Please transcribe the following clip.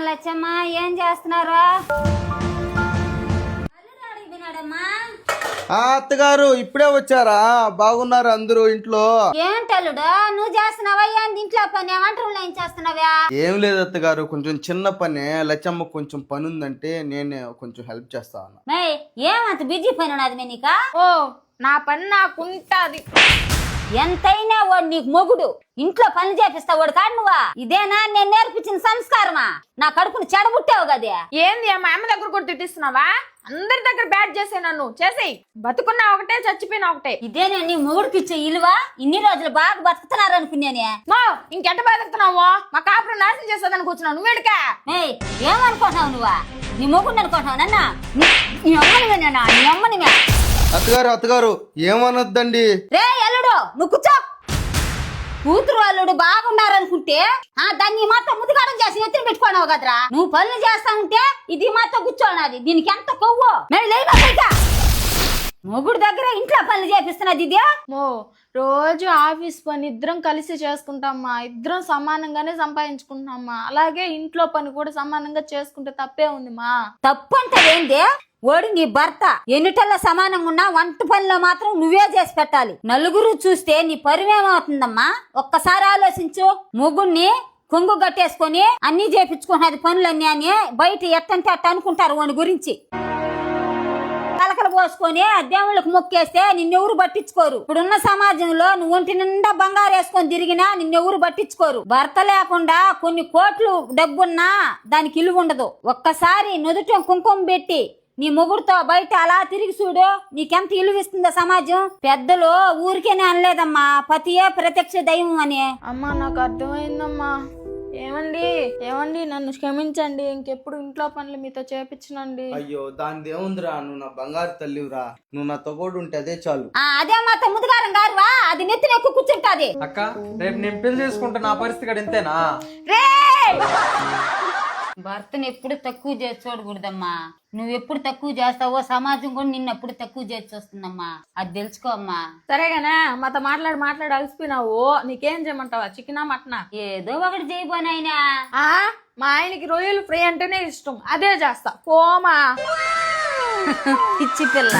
లచ్చమ్మ ఏం చేస్తున్నారా? అత్తగారు ఇప్పుడే వచ్చారా? బాగున్నారు అందరూ ఇంట్లో? ఏంటల్లుడు నువ్వు చేస్తున్నావా? ఏంది ఇంట్లో పని వంటలు ఏం చేస్తున్నావా? ఏం లేదు అత్తగారు, కొంచెం చిన్న పని. లచ్చమ్మ కొంచెం పని ఉందంటే నేనే కొంచెం హెల్ప్ చేస్తా ఉన్నా. ఏమంత బిజీ పని ఉన్నది నీకా? ఓ నా పని నాకుంటాది. ఎంతైనా వాడు నీకు మొగుడు, ఇంట్లో పని చేపిస్తా వాడు కాదు నువ్వా? ఇదేనా నేను నేర్పించిన సంస్కారమా? నా కడుపుని చెడబుట్టావు కదే. ఏంది మా అమ్మ దగ్గర కూడా తిట్టిస్తున్నావా? అందరి దగ్గర బ్యాట్ చేసే నన్ను చేసేయి. బతుకున్నా ఒకటే, చచ్చిపోయినా ఒకటే. ఇదేనా నీ మొగుడికి ఇచ్చే ఇలువ? ఇన్ని రోజులు బాగా బతుకుతున్నారు అనుకున్నానే. మా ఇంకెంట బతుకుతున్నావు? మా కాపురం నాశనం చేసేదని కూర్చున్నావు నువ్వేడుకా? ఏమనుకుంటున్నావు నువ్వా? నీ మొగుడిని అనుకుంటున్నావు నన్న? నీ అమ్మని అత్తగారు ఏమనొద్దండి. రే అల్లుడు నువ్వు కూర్చో. కూతురు అల్లుడు బాగున్నారనుకుంటే దాన్ని మాత్రం ముదిగాడం చేసి ఎత్తుని పెట్టుకున్నావు కదరా. నువ్వు పనులు చేస్తా ఉంటే ఇది మాత్రం కూర్చోనది. దీనికి ఎంత కొవ్వు. మొగుడు దగ్గర ఇంట్లో పనులు చేపిస్తున్నది ఇదే. మో రోజు ఆఫీస్ పని ఇద్దరం కలిసి చేసుకుంటామ్మా. ఇద్దరం సమానంగానే సంపాదించుకుంటున్నామ్మా. అలాగే ఇంట్లో పని కూడా సమానంగా చేసుకుంటే తప్పే ఉంది మా. తప్పు అంటే ఏంది? ఓడి నీ భర్త ఎన్నిటల్లో సమానంగా ఉన్నా వంట పనిలో మాత్రం నువ్వే చేసి పెట్టాలి. నలుగురు చూస్తే నీ పరిమేమవుతుందమ్మా? ఒక్కసారి ఆలోచించు. మొగుడిని కొంగు గట్టేసుకొని అన్ని చేపించుకున్నది పనులన్నీ అని బయట ఎట్టంటే అట్ట అనుకుంటారు వాని గురించి. కలకలు పోసుకొని దేవుళ్ళకు మొక్కేస్తే నిన్నెవరు పట్టించుకోరు. ఇప్పుడున్న సమాజంలో నువ్వు ఒంటి నిండా బంగారు వేసుకొని తిరిగినా నిన్నెవరు పట్టించుకోరు. భర్త లేకుండా కొన్ని కోట్లు డబ్బున్నా దానికి ఇలువ ఉండదు. ఒక్కసారి నుదుట కుంకుమ పెట్టి నీ మొగుడుతో బయట అలా తిరిగి చూడు, నీకెంత ఇలువిస్తుందో సమాజం. పెద్దలు ఊరికేనే అనలేదమ్మా, పతియే ప్రత్యక్ష దైవం అని. అమ్మా నాకు అర్థమైందమ్మా. ఏమండి నన్ను క్షమించండి. ఇంకెప్పుడు ఇంట్లో పనులు మీతో చేపించనండి. అయ్యో దాని ఏముందిరా, నువ్వు నా బంగారు తల్లివురా. నువ్వు నా తోడు ఉంటే అదే చాలు. అదే మా తమ్ముదుగారం గారువా, అది నెత్తిన ఎక్కువ కూర్చుంటాది. అక్క రేపు నేను పెళ్లి చేసుకుంటే నా పరిస్థితి కూడా ఇంతేనా? భర్తను ఎప్పుడు తక్కువ చేసి చూడకూడదమ్మా. నువ్వు ఎప్పుడు తక్కువ చేస్తావో సమాజం కూడా నిన్ను ఎప్పుడు తక్కువ చేసి వస్తుందమ్మా. అది తెలుసుకో అమ్మా. సరేగానే మాతో మాట్లాడి అలసిపోయినావు. నీకేం చేయమంటావా? చికెనా మటనా? ఏదో ఒకటి చేయబోనాయనా. మా ఆయనకి రొయ్యలు ఫ్రై అంటేనే ఇష్టం, అదే చేస్తా. పోమా పిచ్చి పిల్ల.